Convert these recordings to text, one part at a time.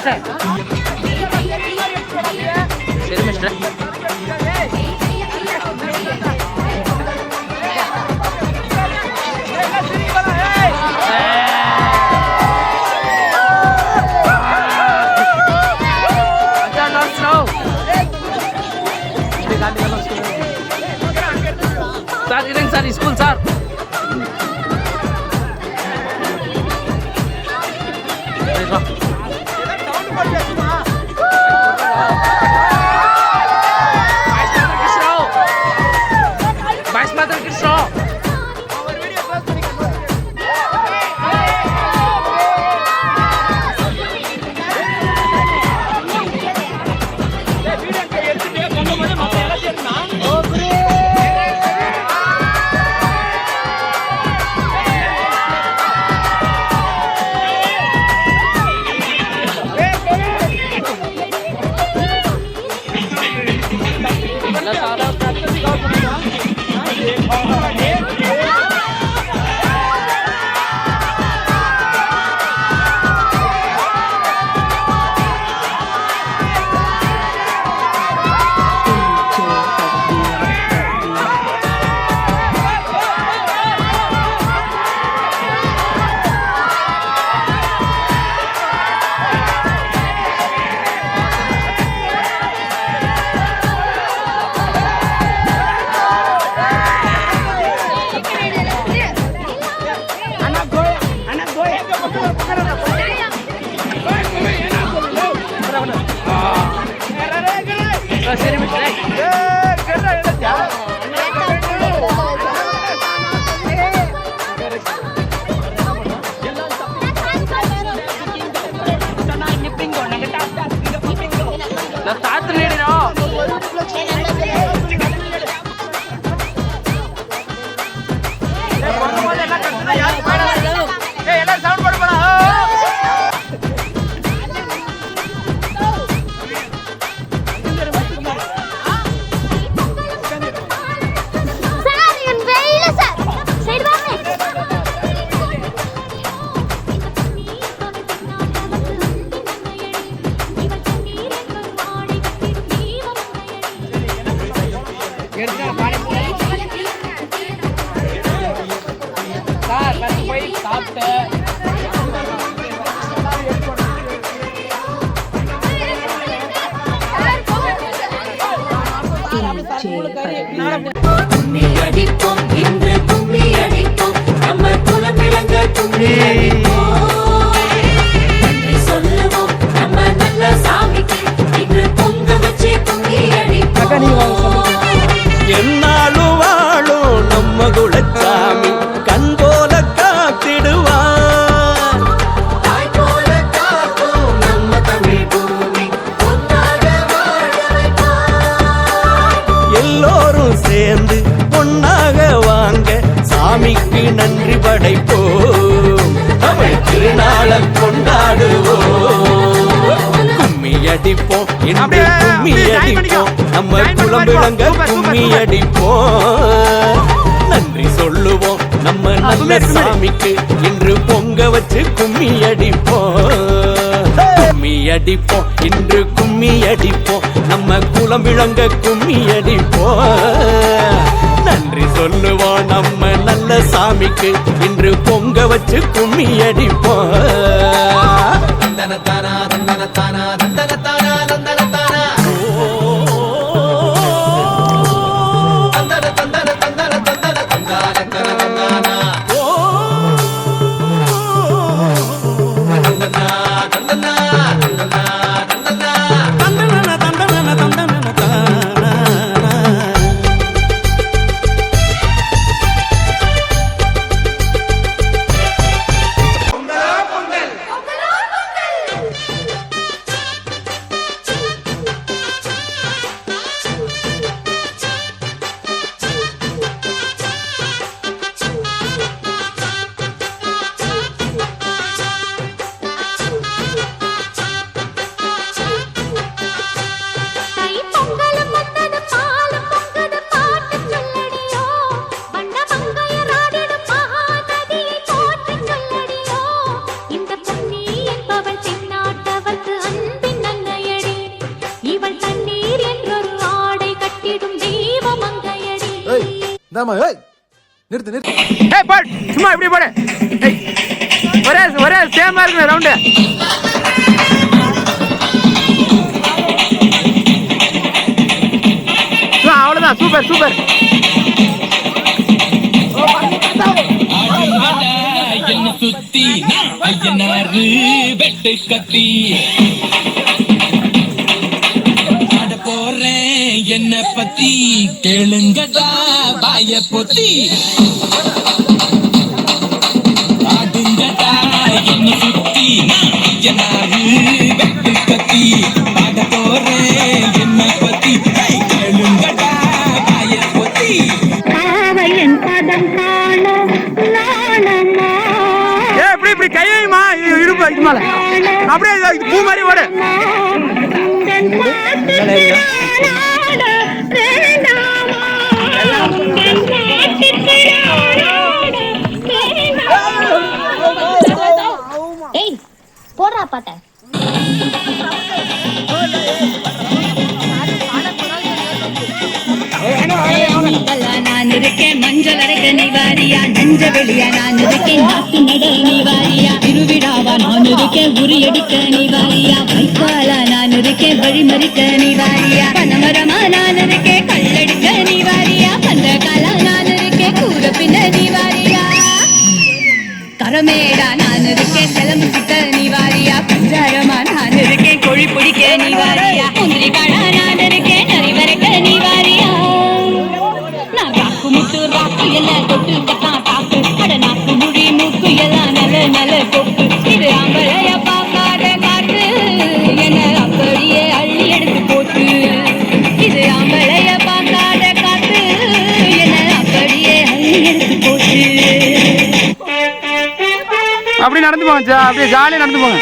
Mister. சரி mister. Sir இருங்க sir, school sir. சரி தாத்து நீடிடும். சார் போய் சாப்பிட்டு கும்மி அடிப்போம் இன்று கும்மி அடிப்போம் நம்ம குலம் விளங்க கும்மி அடிப்போம் நன்றி சொல்லுவோம் நம்ம நல்ல சாமிக்கு இன்று பொங்க வச்சு கும்மி அடிப்போம் என்னாலும் வாழும் நம்ம குலச்சாமி கண் போல காத்திடுவார் தாய் போல காக்கும் நம்ம தமிழ் பூமி பொன்னாக வாழ வைப்பார் எல்லோரும் சேர்ந்து பொன்னாக வாங்க சாமிக்கு நன்றி படைப்போம் தமிழ் திருநாளை கொண்டாடுவோம் கும்மி அடிப்போம் இன்று கும்மி அடிப்போம் நம்ம குலம் விளங்க கும்மி அடிப்போம் நன்றி சொல்லுவோம் நம்ம நல்ல சாமிக்கு இன்று பொங்க வச்சு கும்மி அடிப்போம் கும்மி அடிப்போம் இன்று கும்மி அடிப்போம் நம்ம குலம் விளங்க கும்மி அடிப்போம் நன்றி சொல்லுவோம் நம்ம நல்ல சாமிக்கு இன்று பொங்க வச்சு கும்மி அடிப்போம் தந்தனத்தானா தந்தனத்தானா தந்தனத்தானா தந்தனத்தானா தந்தன தந்தன தந்தன தந்தன தந்தான தந்தானா ஓ தந்தனா தந்தனா தந்தனா தந்தனா தந்தன தந்தன தந்தன தானா விடாம ஏய் நிறுத்து நிறுத்து. ஏய் போடு சும்மா இப்படி போடு. ஏய் ஒரே சேமா இருக்கு ரவுண்டு. அவ்வளவுதான். Super super. என்ன சுத்தி ஐயனாரு வெட்டு கத்தி ஆட போறேன் என்ன பத்தி கேளுங்கடா வாய பொத்தி ஆடுங்கடா என்ன சுத்தி ஐயனாரு வெட்டு கத்தி ஆட போறேன் என்ன பத்தி கேளுங்கடா வாய பொத்தி பாவையன் பதம் காண நாணமா இப்படி கையுமா இடுப்பு இது மேல அப்படியே பூ மாதிரி ஓடு. ஏய் போடுறா பாட்ட. நான் இருக்கேன் மஞ்சள் அரைக்க நிவாரியா நஞ்ச வெளியா நான் இருக்கேன் நாட்டு நட நிவாரியா திருவிழாவா நான் இருக்கேன் உரி எடுக்க நிவாரியா வைக்காலா நான் இருக்கேன் வழிமறிக்க நிவாரியா பனமரமா நான் இருக்கேன் கல்லடிக்க நிவாரியா பந்தகாலா நான் இருக்கேன் கூற பின்ன நிவாரியா கரமேடா நான் இருக்கேன் செலம்பு கிட்ட நிவாரியா பஞ்சாரமா நான் இருக்கேன் கொழி பிடிக்க நிவாரியா முந்திரி காடா நான் இருக்கேன் நரி வரைக்க நிவாரியா முட்டு ராக்கு எல்லாம் தொட்டு கட்டான் தாக்கு அட நாக்கு முடி மூக்கு எல்லாம் நல்ல கொக்கு இது ஆம்பளைய பார்க்காத காட்டு என்ன அப்படியே அள்ளி எடுத்து போட்டு இது ஆம்பளைய பார்க்காத காட்டு என்ன அப்படியே அள்ளி எடுத்து போட்டு. அப்படி நடந்து போங்க. அப்படியே ஜாலியா நடந்து போங்க.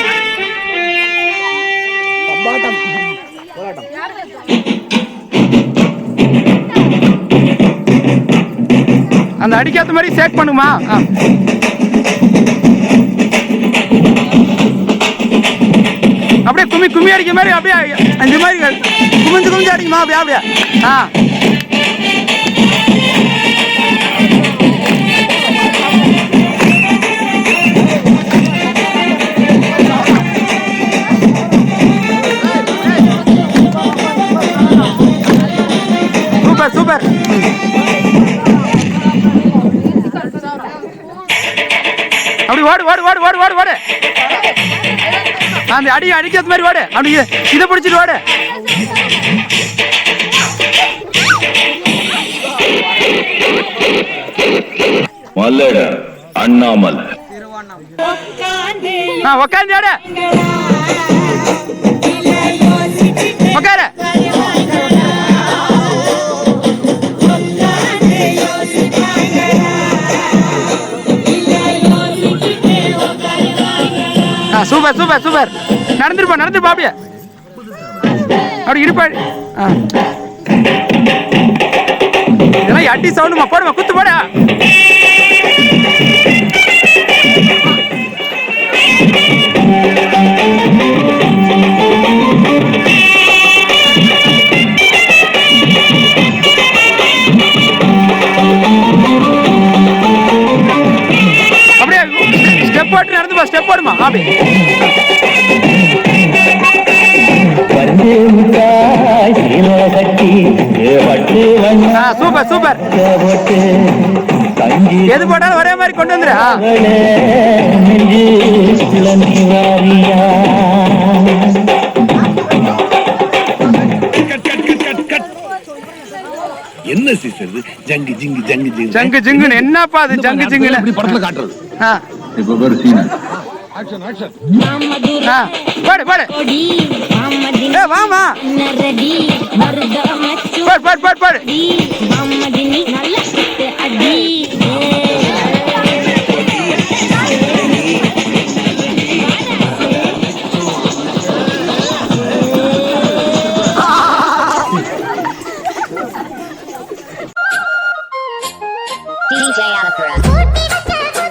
அந்த அடிக்காத மாதிரி சேக் பண்ணுமா. அப்படியே கும்மி அடிக்க மாதிரி அப்படியே அந்த மாதிரி குமிஞ்சு அடிக்குமா அப்படியே அப்படியே. Super super. அப்படி ஓடு ஓடு ஓடு ஓடு ஓடு ஓடு. அந்த அடிக்காத மாதிரி ஓடு. அப்படி இதை பிடிச்சிட்டு ஓடு. மல்லட அண்ணாமலை உக்காந்து ஓடு. உக்காரு. Super super super. நடந்துருப்பா அப்படியே அப்படி இருப்பாடு. இதெல்லாம் அடி சவுண்டுமா. போடுமா குத்து போட. அப்படியே ஸ்டெப் போட்டு நடந்துப்பா. ஸ்டெப் போடுமா அப்படி. Super super. எது போட்டாலும் ஒரே மாதிரி கொண்டு வந்துரு. என்ன சிஸ்டர் ஜங்கு ஜிங்கு ஜங்கு ஜிங்கு ஜங்கு ஜிங்குன்னு என்னப்பா அது? ஜங்கு ஜிங்குன்னு இப்படி படத்துல காட்டுறது. இப்போ பாரு சீன். ஆக்ஷன் பாடு பாடு. ஏ வாமா. பாடு பாடு பாடு பாடு. DJ Alakura.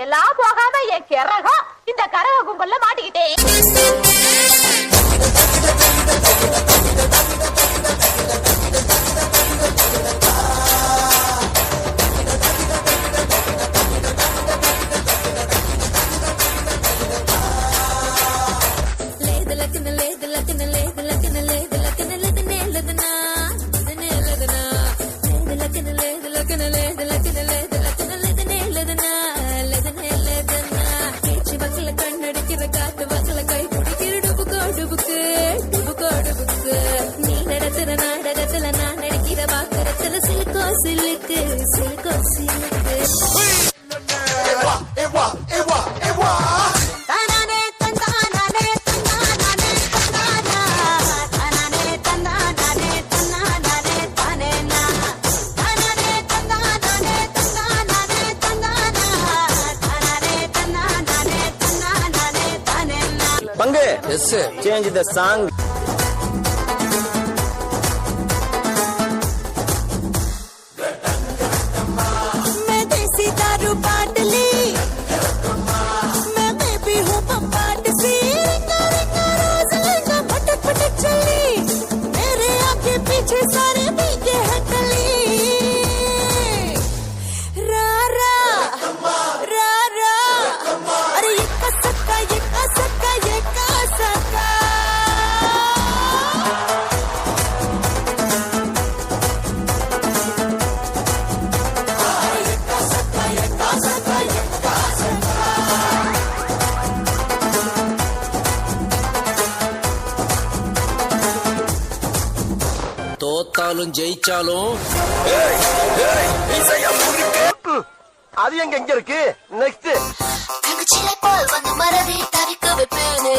எல்லாம் போகாம என் கிறகம் இந்த கரக கும்பல்ல மாட்டிக்கிட்டேன். பங்கு சேஞ்ச் த சாங். தோத்தாலும் ஜெயிச்சாலும் அது எங்க இருக்கு நெக்ஸ்ட் போல் வந்து மரதை தவிக்க வைப்பேனே.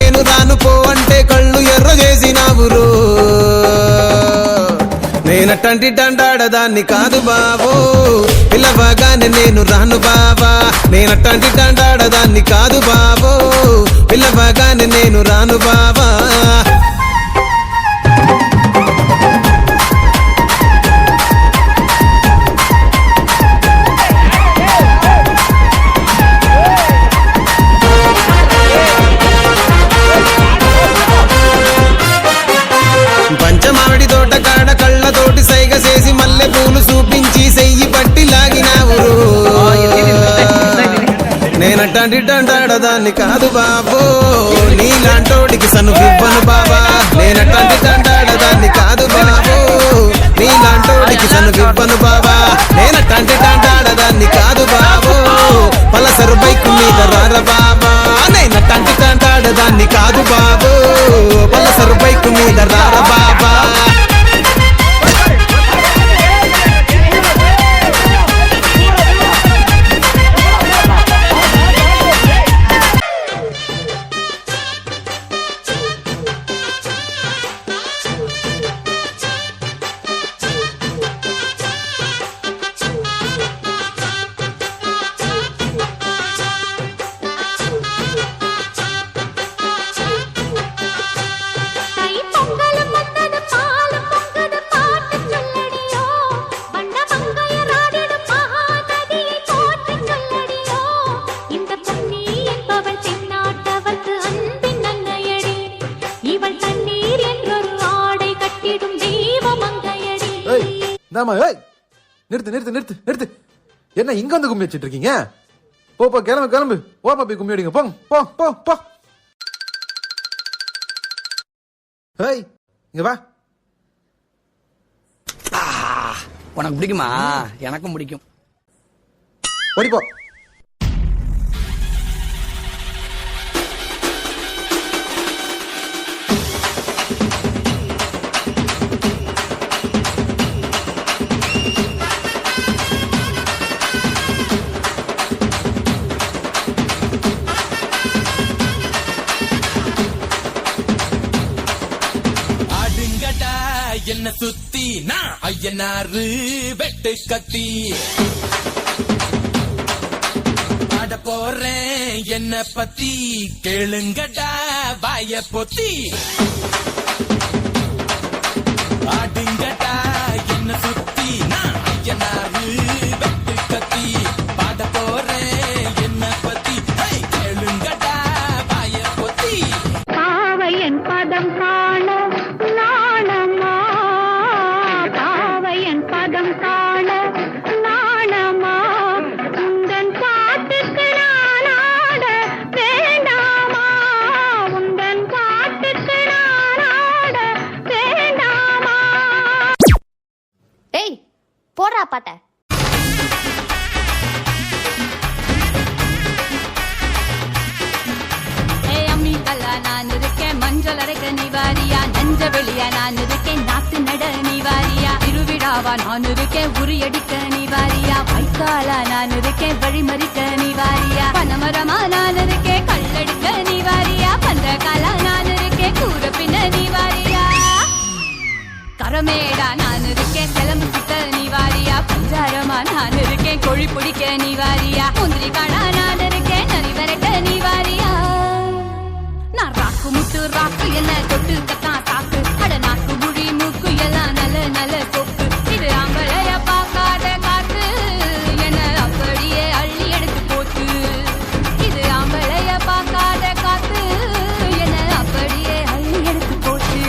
నేను రాను పో అంటే కళ్ళు ఎర్ర చేసినావురో. నేనట్టంటి దండాడదాన్ని కాదు బాబో, పిల్లవగానే నేను రాను బాబా. నేనట్టంటి దండాడదాన్ని కాదు బాబో, పిల్లవగానే నేను రాను బాబా. పంచమావిడి తోట కాడ కళ్ళతోటి సైగ చేసి మల్లె పూలు చూపించి సెయ్యి పట్టి లాగినావురు. నేనట్టంటి దండాడదాన్ని కాదు బాబో, నీలాంటోడికి సనుగివ్వను బాబా. నేనట్టంటి దండాడదాన్ని కాదు బాబో, నీలాంటోడికి సనుగివ్వను బాబా. నేనట్టంటి దండాడదాన్ని కాదు బాబో, పలసరు బైకు మీద రార బాబా. నేనట్టంటి దండాడదాన్ని కాదు బాబో, పలసరు బైకు మీద రార బాబా. இந்தாமா ஏய் நிறுத்து நிறுத்து நிறுத்து நிறுத்து. என்ன இங்க வந்து கும்மி வச்சிட்டு இருக்கீங்க? போ கிளம்பு கிளம்பு. ஓப்பா போய் கும்மி அடிங்க. போங்க போ போ போ. ஏய் இங்க வா. உனக்கு பிடிக்குமா? எனக்கும் பிடிக்கும். ஓடிப்போ. என்ன சுத்தி நான் ஐயனாரு வெட்டு கத்தி பாட போறேன் என்ன பத்தி கேளுங்கடா வாய பொத்தி ஆடுங்கடா என்ன சுத்தி நான் ஐயனாரு வெட்டு கத்தி பாட போறேன் என்ன பத்தி கேளுங்கடா வாய பொத்தி பாவையன் பதம் காண நாணமா பாவையன் பதம் காண நாணமா உந்தன் பாட்டுக்கு நான் ஆட வேண்டாமா உந்தன் பாட்டுக்கு நான் ஆட வேண்டாமா. ஏய் போடுறா பாட்ட. நான் இருக்கேன் மஞ்சள் அரைக்க நிவாரியா நஞ்ச வெளியா நான் இருக்கேன் நாத்து நட நிவாரியா திருவிழாவா நான் இருக்கேன் உரியடிக்க நிவாரியா வைக்காலா நான் இருக்கேன் வழிமறிக்க நிவாரியா பனமரமா நான் இருக்கேன் கல்லடிக்க நிவாரியா பந்தகாலா நான் இருக்கேன் கூற பின்ன நிவாரியா கரமேடா நான் இருக்கேன் சிலம்பு சுத்த நிவாரியா பஞ்சாரமா நான் இருக்கேன் கொழி பிடிக்க நிவாரியா முந்திரி காடா நான் இருக்கேன் நரி வரைக்க நிவாரியா நான் ராக்கு முட்டு ராக்கு என்ன தொட்டு கத்தான் சாக்கு அட நாக்கு முடி மூக்கு எல்லாம் நல்ல நல்ல சொக்கு இது ஆம்பளைய பார்க்காத காத்து என்ன அப்படியே அள்ளி எடுத்து போட்டு இது ஆம்பளைய பார்க்காத காத்து என்ன அப்படியே அள்ளி எடுத்து போட்டு.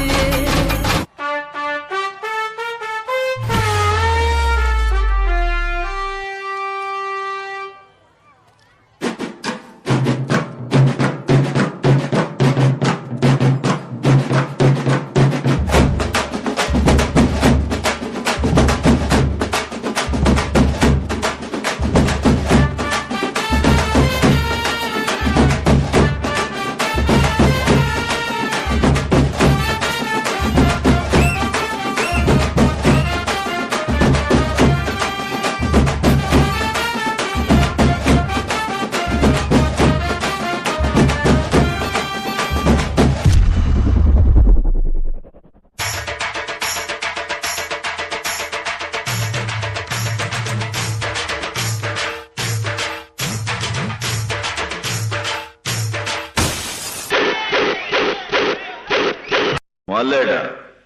மல்லட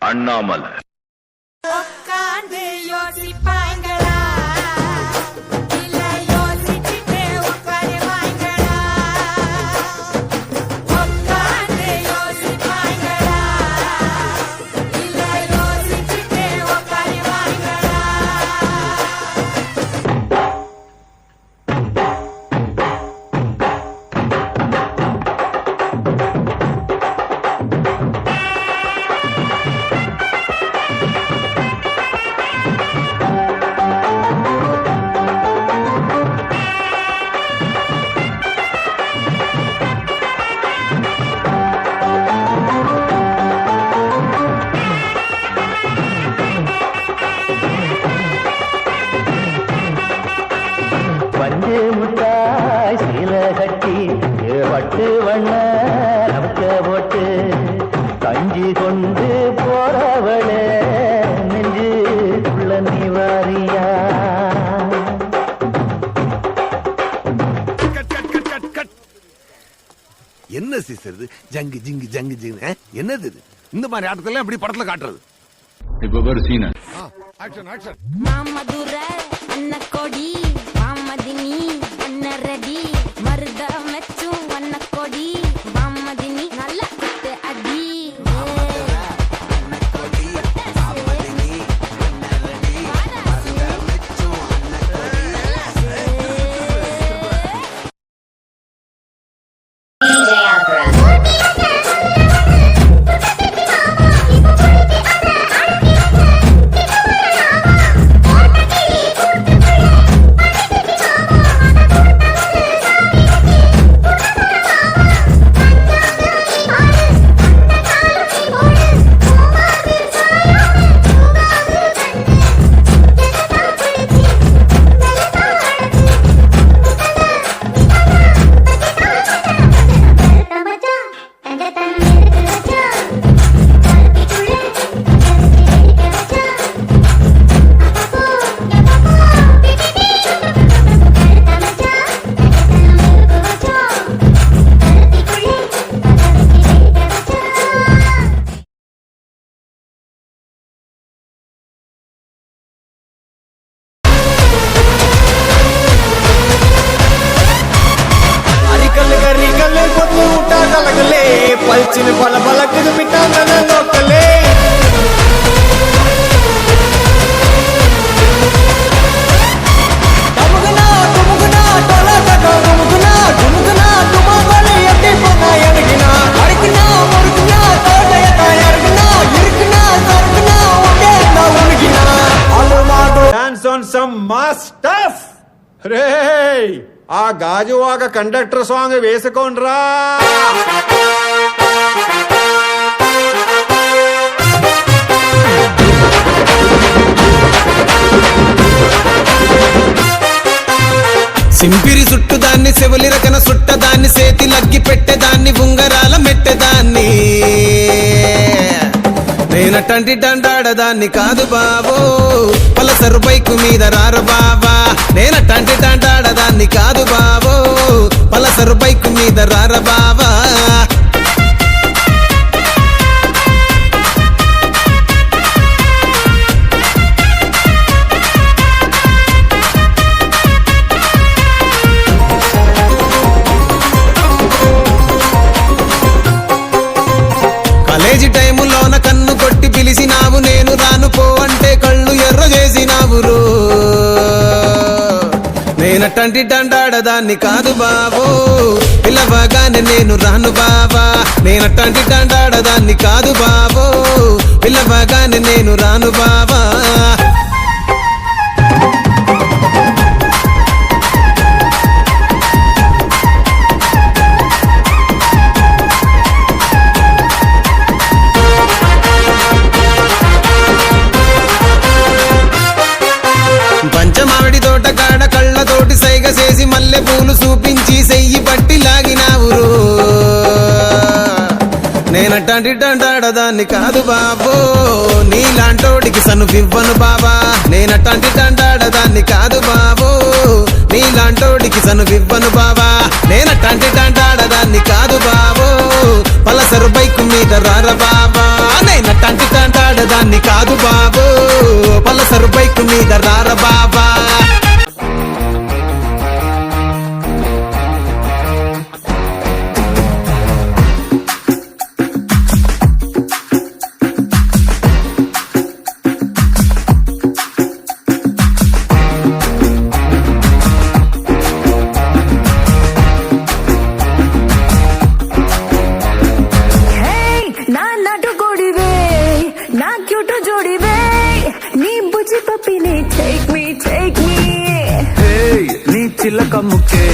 அண்ணாமலை உட்கார்ந்து யோசிப்பாங்களா இல்ல யோசிச்சுட்டு உட்காருவாங்களா உட்கார்ந்து யோசிப்பாங்களா இல்ல யோசிச்சுட்டு உட்காருவாங்களா. பஞ்சு முட்டாய் சீல கட்டி பட்டு வண்ண நமக்க போட்டு கஞ்சி கொண்டு போறவளே நெஞ்சு உள்ள நிவாரியா. என்ன சீசர் இது? ஜங்கு ஜிங்கு ஜங்கு ஜிங்கு என்னது இது? இந்த மாதிரி ஆட்டத்துல எப்படி படத்துல காட்டுறது? இப்ப ஒரு சீன் ஆக்ஷன் ஆக்ஷன். மாமதுர அன்ன கொடி வாமதினி அன்ன ரெடி மருத மெச்சும் அன்ன கொடி வாமதினி நல்ல குத்து அடி. சின்ன பல பழக்குது விட்டாங்க லோக்கலே ఆ గాజువాక కండక్టర్ సాంగ్ వేసుకోండ్రా. సింపిరి చుట్టుదాన్ని చెవులి రకన సుట్టదాన్ని సేతి లగ్గి పెట్టేదాన్ని ఉంగరాల మెట్టేదాన్ని నేనటంటి డండాడదాన్ని కాదు బావో పలసరు బైకు మీద రార బావా నేనటంటి డండాడదాన్ని కాదు బావో పలసరు బైకు మీద రార బావా కాలేజీ టైములోన కన్ను కొట్టి పిలిచినావు నేను రాను పో అంటే కళ్ళు ఎర్ర చేసినావు రో నేనటంటి డండాడదాన్ని కాదు బావో పిల్లవగానే నేను రాను బావా నేనటంటి డండాడదాన్ని కాదు బావో పిల్లవగానే నేను రాను బావా పంచమావిడి తోట కాడ కళ్ళతోటి సైగ చేసి మల్లె పూలు చూపించి సెయ్యి పట్టి లాగినావు నేనటంటి డండాడదాన్ని కాదు బాబో నీలాంటోడికి సనువివ్వను బాబా నేనటంటి డండాడదాన్ని కాదు బాబో నీలాంటోడికి సనువివ్వను బాబా నేనటంటి డండాడదాన్ని కాదు బాబో పలసరు బైకు మీద రార బాబా నేనటంటి డండాడదాన్ని కాదు బాబో పలసరు బైకు మీద రార బాబా చిల్లక ముక్కే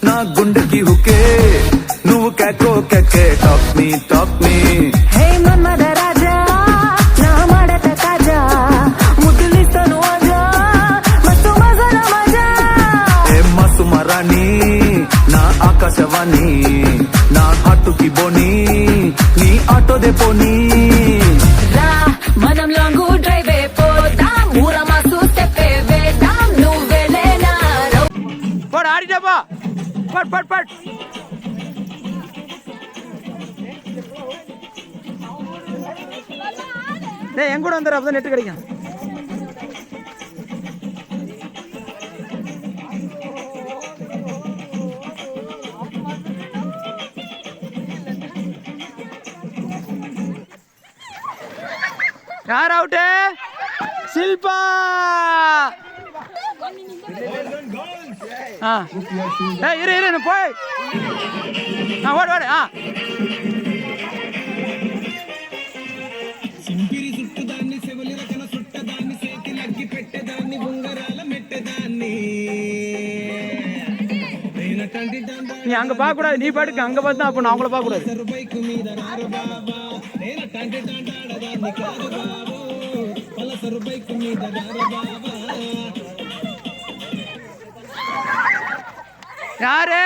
నా గుండెకి హుకే నువ్వు కేకో కేకే టాక్ మీ హే మన్మథ రాజా నా మడత కాజా ముద్దులిస్తాను ఆజా మస్తు మజాల మజా ఏ మసు మరాని నా ఆకాశవాణి నా హాటుకి బోని నీ ఆటో దే పోనీ రా మనం లాంగ్ డ్రైవ్ పోదాం ఊర మాసు స్టెప్ వేద్దాం నువ్వెలేనా పడ్ ఆడిటపా పడ్ என் கூட வந்துடுற அப்பதான் நெட்டு கிடைக்கும் யார் அவுட்டு சில்பா இரு போய் ஓடு సింపిరి చుట్టుదాన్ని చెవులి రకన సుట్టదాన్ని సేతి లగ్గి పెట్టేదాన్ని ఉంగరాల మెట్టేదాన్ని నేనటంటి நீ அங்க பார்க்க கூடாது நீ பாட்டுக்கு அங்க பார்த்தா அப்ப நான் அவங்கள பார்க்க கூடாது బైకు మీద రార బాబా నేనటంటి డండాడదాన్ని కాదు బాబో పలసరు బైకు మీద రార బాబా யாரு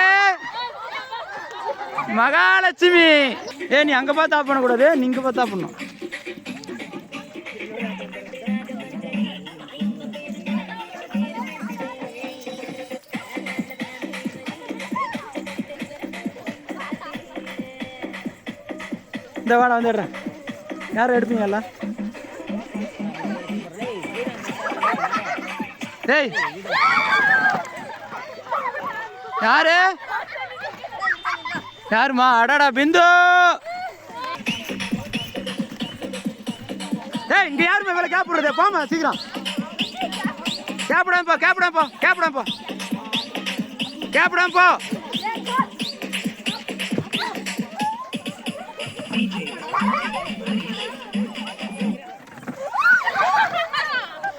மகாலட்சுமி நீ அங்க பார்த்தா பண்ண கூடாது நீங்க பார்த்தா பண்ணும் இந்த வாடா வந்துடுறேன் யாரும் எடுப்பீங்கல்ல டேய் யாரு யாருமா அடாடா பிந்து இங்க யாருமே வேலை கேப் விடுறதே போமா சீக்கிரம் கேப்டாம் போ கேப்டாம் போ கேப்டாம் போ கேப்டாம் போ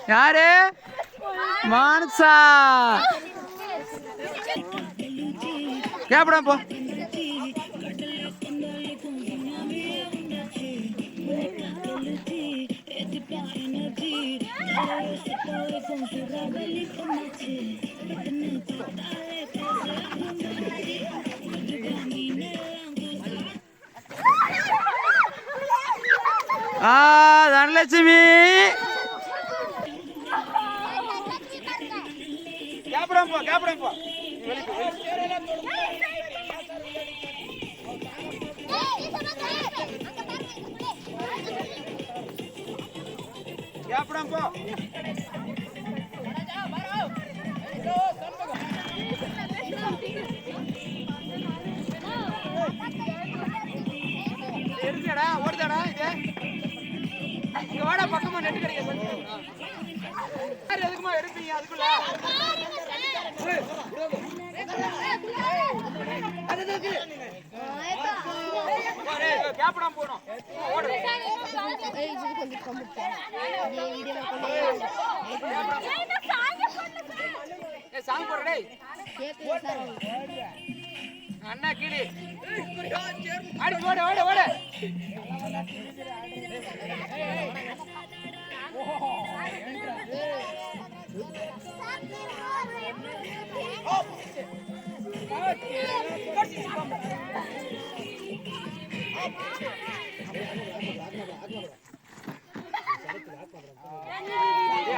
யாரு மானசா கேப்டாம் போ தனலட்சுமி கேப்டாம் போ கேப்டாம் போ கேப்டாம் போ எடுத்துடா ஓடுதாடா இது இங்க வாடா பக்கமா நெட் கிடைக்க எதுக்குமா எடுப்பீங்க அதுக்குள்ள கேப்டாம் போணும் சாங் போடுறே அண்ணா கீழே அடிச்சு ஓட ஓட ஓட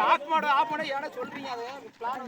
ஆஃப் மாடு ஆஃப் மாடு ஏடா சொல்றீங்க அது plan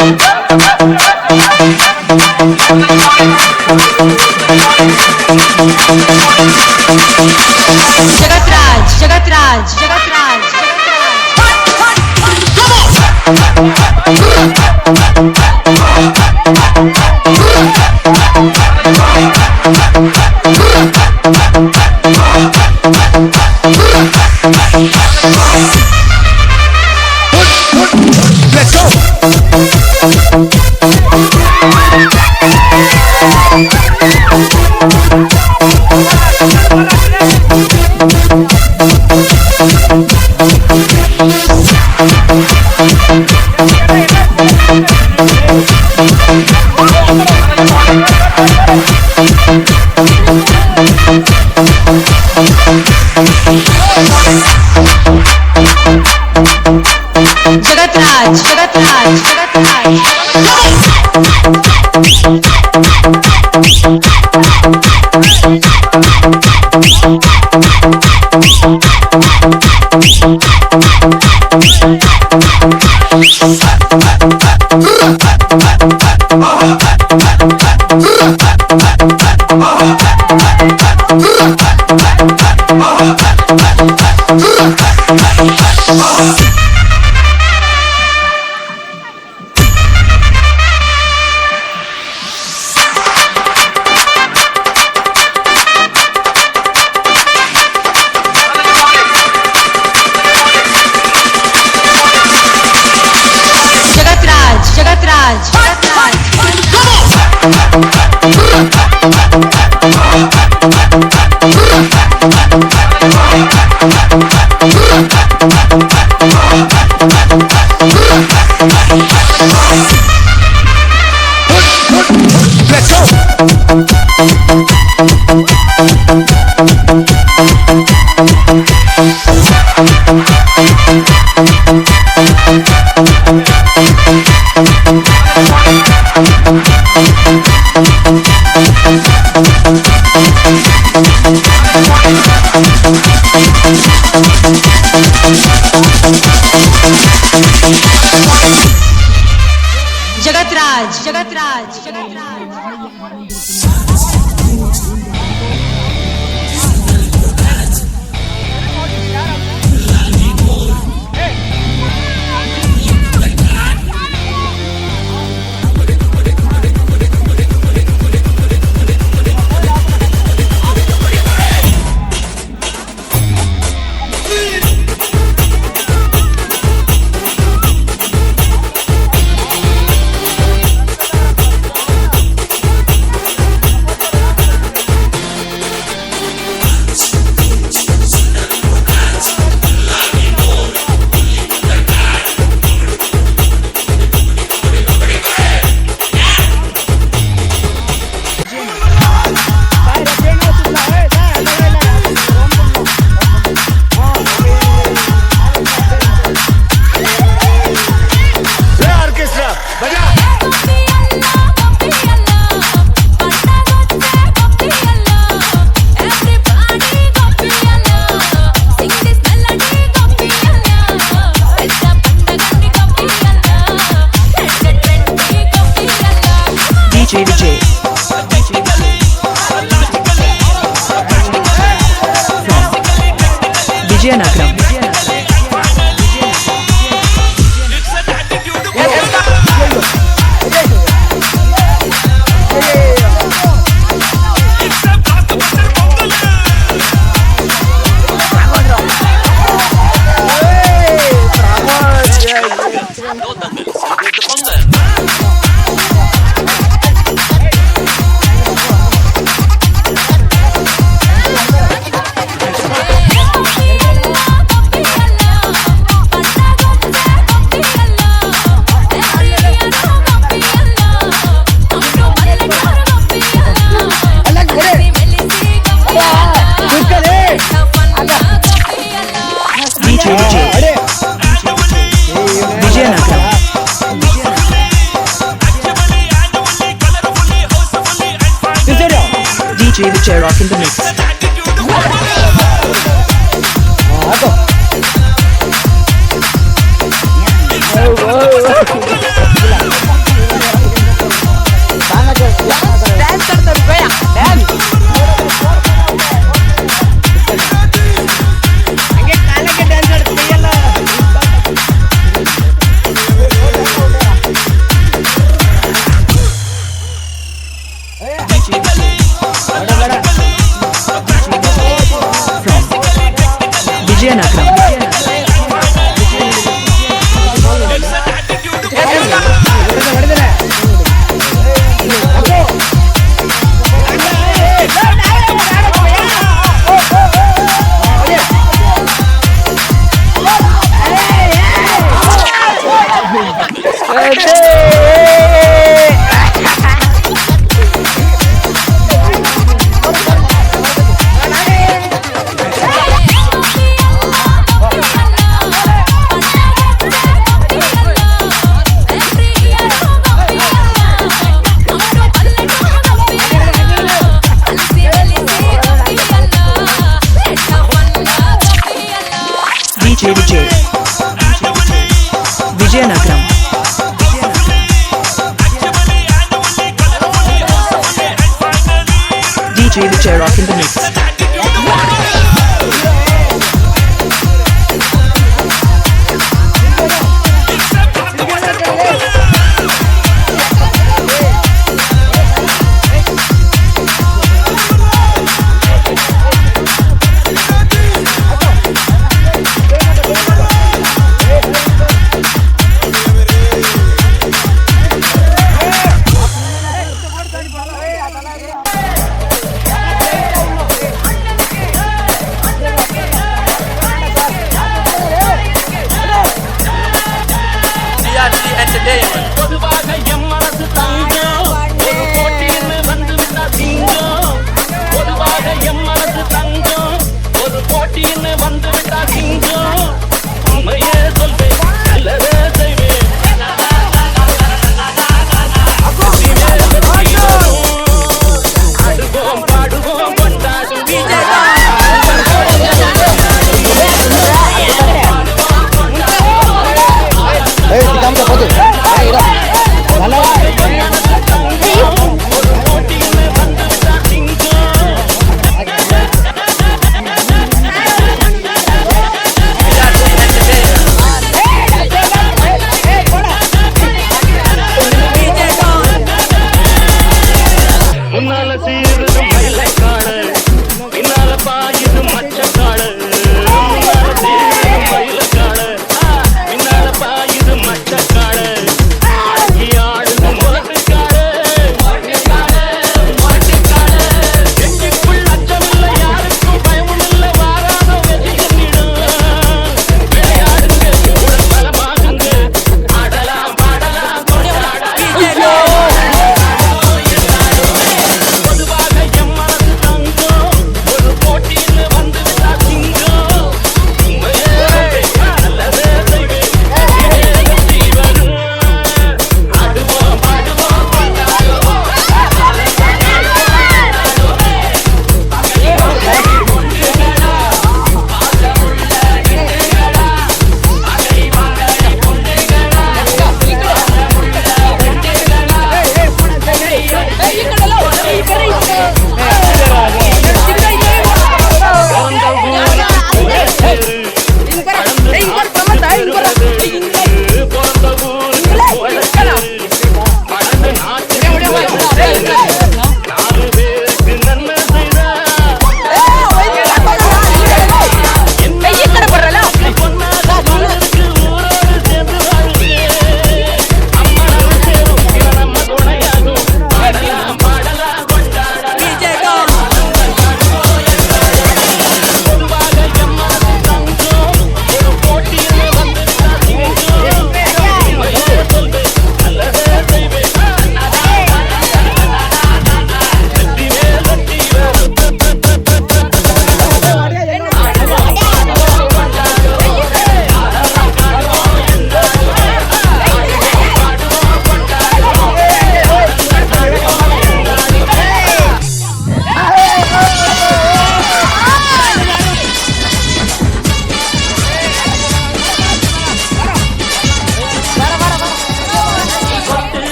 Thank you. Jagatraj Jagatraj Jagatraj Jagatraj Jagatraj Jagatraj Jagatraj Vizianagaram DJ Vijay Rock in the mix. Vijayanagaram. DJ Vijayanagaram. DJ Vijay Rock in the mix. பொதுவாக எம் மனசு தங்கம் ஒரு போட்டின்னு வந்து விட்டா சிங்கம் பொதுவாக எம் மனசு தங்கம் ஒரு போட்டின்னு வந்து விட்டா சிங்கம் உண்மையே சொல்வேன் நல்லதே செய்வேன் ஆடுவோம் பாடுவோம் கொண்டாடும் விஜய்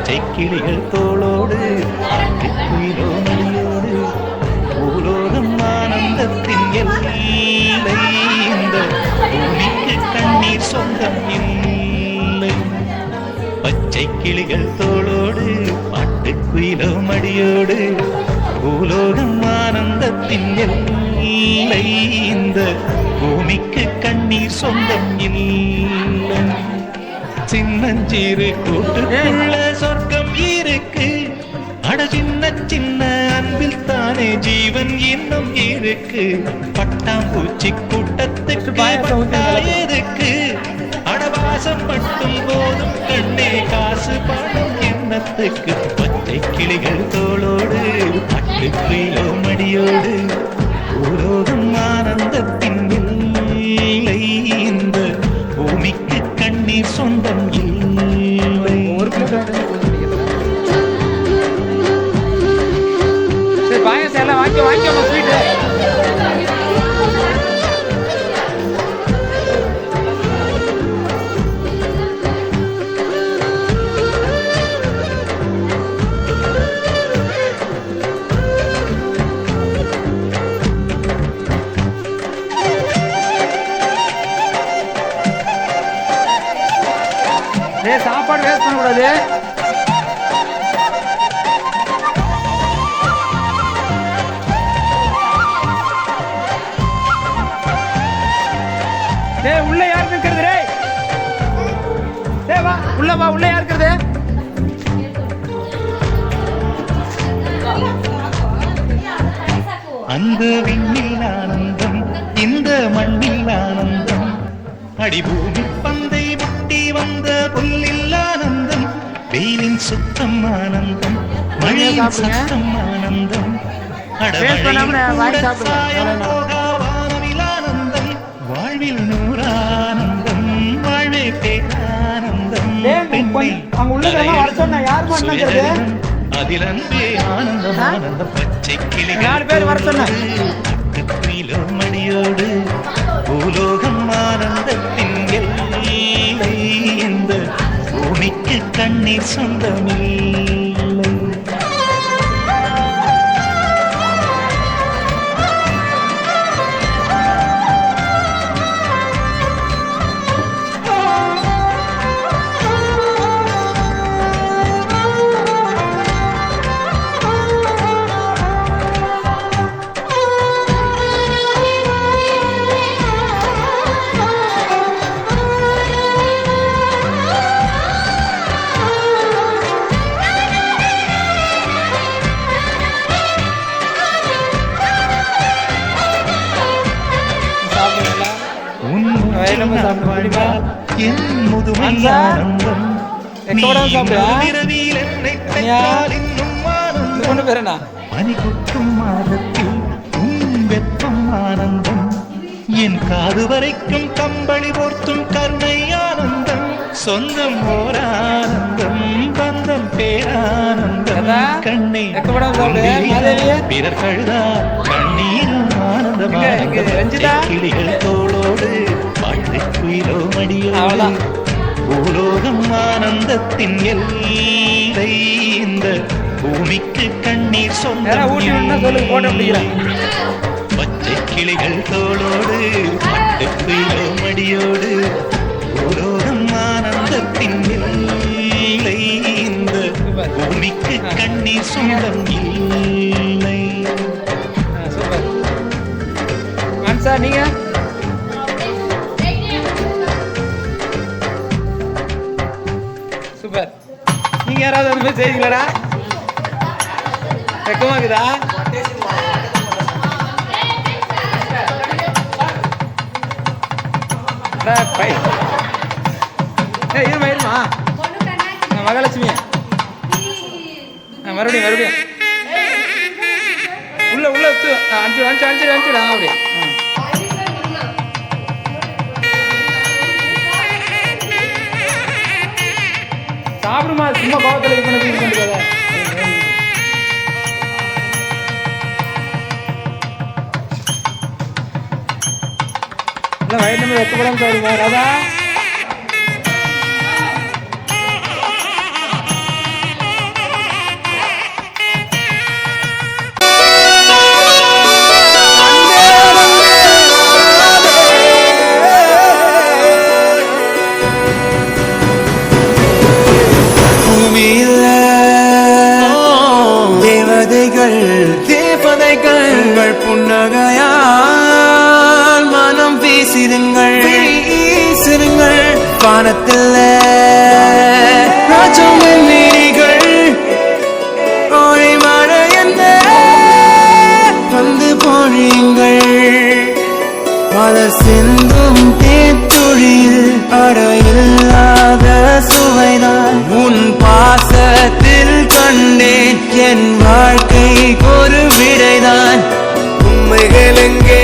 பச்சை கிளிகள் தோளோடு குயிலோ மணியோடு பூலோகம் ஆனந்தத்தின் எல்லை இந்த பூமிக்கு கண்ணீர் சொந்தம் இல்லை பச்சை கிளிகள் தோளோடு பாட்டுக்குயிலோ மடியோடு பூலோகம் ஆனந்தத்தின் எல்லை இந்த பூமிக்கு கண்ணீர் சொந்தம் இல்லை சின்னஞ்சீரு கூட்டுக்குள்ள சொர்க்கம் இருக்கு அட சின்ன சின்ன அன்பில் தானே ஜீவன் இன்னும் இருக்கு பட்டாம்பூச்சி கூட்டத்துக்கு எதுக்கு அடவாசம் மட்டும் போதும் கண்ணே காசு பணம் எண்ணத்துக்கு பச்சை கிளிகள் தோளோடு பட்டுக்குயிலோ மடியோடு பூலோகம் ஆனந்தத்தின் இல்லை இந்த பூமிக்கு கண்ணீர் சொந்தம் இல்லை பாயசம் எல்லாம் வாங்கிக்கோ ஸ்வீட்டு சாப்பாடு வேஸ்ட் பண்ணக்கூடாது உள்ள யார் இருக்கிறது வா உள்ள வா உள்ள யார் இருக்கிறது அந்த விண்ணில் ஆனந்தம் இந்த மண்ணில் ஆனந்தம் அடிபூமி பந்தை முட்டி வந்த புல்லில் ஆனந்தம் வெயிலின் சுத்தம் ஆனந்தம் மழையின் சத்தம் ஆனந்தம் வானவில் ஆனந்தம் வாழ்வில் நூறானந்தம் வாழ்வே பேரானந்தம் அதில் அன்பே ஆனந்தம் ஆனந்தம் பச்சை கிளிகளோ மடியோடு பூலோகம் ஆனந்தத்தின் எல்லை இந்த பூமிக்கு கண்ணீர் சொந்தமில்லை என் முதுமை ஆனந்தம் பனி கொட்டும் மாதத்தில் வெப்பம் ஆனந்தம் என் காது வரைக்கும் கம்பளி போர்த்தும் கருணை ஆனந்தம் சொந்தம் ஓர் ஆனந்தம் பந்தம் பேரானந்தம் கண்ணை பிறர் கழுதா கண்ணீரும் ஆனந்தம் கிளிகள் தோளோடு பாட்டுக்குயிலோ மடியோடு பூலோகம் ஆனந்தத்தின் எல்லை இந்த பூமிக்கு கண்ணீர் சொந்தம் பச்சை கிளிகள் தோளோடு பாட்டுக்குயிலோ மடியோடு பூலோகம் ஆனந்தத்தின் எல்லை இந்த பூமிக்கு கண்ணீர் சொந்தம் இல்லை நீங்க சூப்பர் நீங்க யாராவது அந்த மாதிரி செய்வீங்களா வெக்கமாக்குதா இருமா இருமா மகாலட்சுமி மறுபடியும் உள்ள உள்ள அனுப்பிச்சு அனுப்பிச்சு அனுப்பிச்சு அனுப்பிச்சுடா அப்படி சாப்பிடுமா சும்மா கோவத்தில் இது பண்ணது இது பண்ணுறத வயிறு நம்ம வெக்கப்படாம சாப்பிடுமா ராதா பூமியில் தேவதைகள் புன்னகையால் மனம் வீசிருங்கள் வானத்தில் ராஜமல்லிகள் கோழி மழை என்ன வந்து பொழியுங்கள் மலர் சிந்தும் தேத்துழியில் அடையில்லாத சுவைதான் உன் பாசத்தில் கண்டேன் என் வாழ்க்கை ஒரு விடைதான் உண்மைகள் எங்கே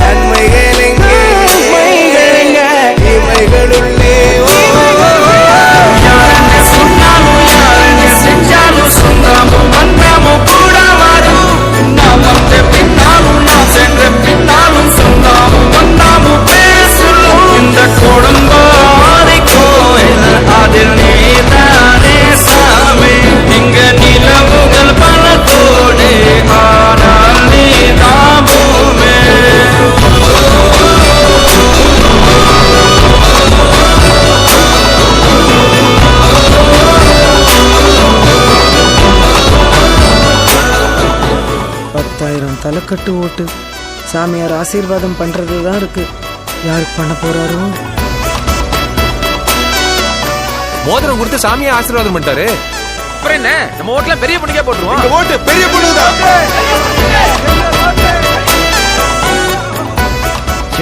நன்மைகள் எங்கே இமைகளுள்ளே சொன்னாலும் யாருன்னு செஞ்சாலும் சொந்தாமும் வந்தாமும் கூட வரும் நாம் வந்த பின்னாலும் நாம் சென்ற பின்னாலும் சொந்தாமும் வந்தாமும் பேசும் இந்த குடும்பாதி கோயில் அதில் நீதானே சாமி இங்க நிலவுகள் பல கோடி ஆனால் நீதாமுமே தலைக்கட்டு ஓட்டு சாமியார் ஆசீர்வாதம் பண்றதுதான் இருக்கு. யாருக்கு பண்ண போறாரோ? மோதிரம் கொடுத்து சாமியை ஆசீர்வாதம் பண்ணிட்டாரு. அப்புறம் என்ன, நம்ம ஓட்டுல பெரிய பொண்ணுக்கே போட்டுருவோம். ஓட்டு பெரிய பொண்ணுதான்.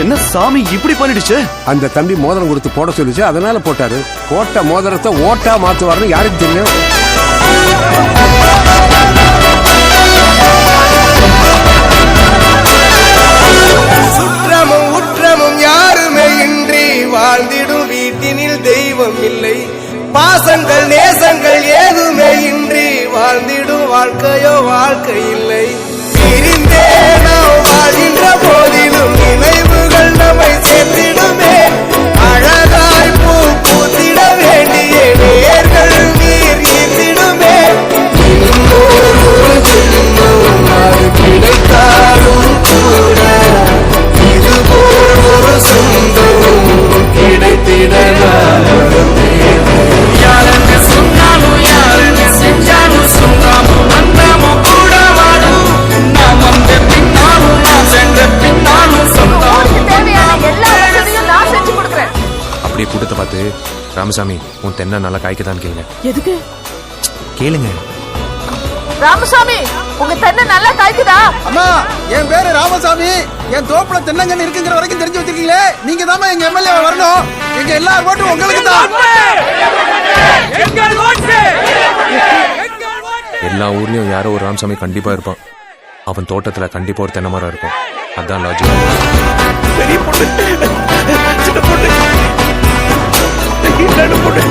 என்ன சாமி இப்படி பண்ணிடுச்சு? அந்த தம்பி மோதிரம் கொடுத்து போட சொல்லிச்சு, அதனால போட்டாரு. போட்ட மோதிரத்தை ஓட்டா மாத்துவாருன்னு யாருக்கு தெரியும்? சுற்றமும் உற்றமும் யாருமே இன்றி வாழ்ந்திடும் வீட்டினில் தெய்வம் இல்லை. பாசங்கள் நேசங்கள் ஏதுமே இன்றி வாழ்ந்திடும் வாழ்க்கையோ வாழ்க்கை இல்லை. பிரிந்தே நாம் வாழ்கின்ற போதிலும் நினைவுகள் நம்மை சேர்த்திடுமே. அழகாய் பூ பூத்திட வேண்டிய நேர்கள் நீர் ஈர்த்திடுமே. இன்னொரு ஜென்மம் அது கிடைத்தாலும் கூட இதுபோல் ஒரு சொந்தம் கிடைத்திட யாருன்னு சொன்னாலும் யாருன்னு செஞ்சாலும் சொந்தாமும் வந்தாமும் கூட வரும் நாம் வந்த பின்னாலும் நாம் சென்ற பின்னாலும் சொந்தாமும் தேவையான எல்லா வசதியும் நான் செஞ்சு கொடுக்குறேன். அப்படியே கூட்டத்தை பார்த்து, ராமசாமி உன் தென்னை நல்லா காய்க்குதான்னு கேளுங்க. எதுக்கு கேளுங்க. ராமசாமி உங்க தென்னை நல்லா காய்க்குதா? அம்மா, என் பேரு ராமசாமி. என் தோப்புல தென்னங்கன்னு இருக்குங்கிற வரைக்கும் தெரிஞ்சு வச்சிருக்கீங்களே. நீங்க தான் எங்க எம்எல்ஏ வரணும். எங்க எல்லா ஓட்டும் உங்களுக்கு தான். எல்லா ஊர்லயும் யாரோ ஒரு ராமசாமி கண்டிப்பா இருப்பான். அவன் தோட்டத்துல கண்டிப்பா ஒரு தென்னை மரம் இருக்கும். அதான் லாஜிக். பெரிய பொண்ணு சின்ன பொண்ணு பொண்ணு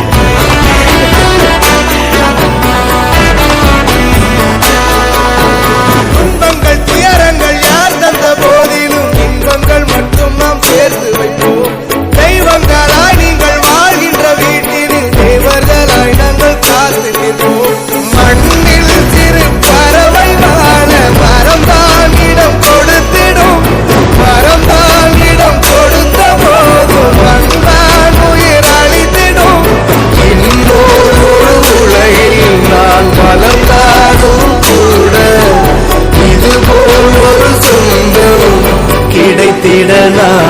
துன்பங்கள் துயரங்கள் யார் தந்த போதிலும் இன்பங்கள் மட்டும் நாம் சேர்த்து வைப்போம். தெய்வங்களாய் நீங்கள் வாழ்கின்ற வீட்டில் தேவர்களாய் நாங்கள் காத்து நிற்போம். மண்ணில் சிறு பறவை வாழ மரம்தான் இடம் கொடுத்திடும். மரம்தான் இடம் கொடுத்த போதும் மண்தான் உயிர் அளித்திடும். இன்னொரு உலகில் நான் வளர்ந்தாலும் கூட இதுபோல் ஒரு சொந்தம் கிடைத்திடலாம்.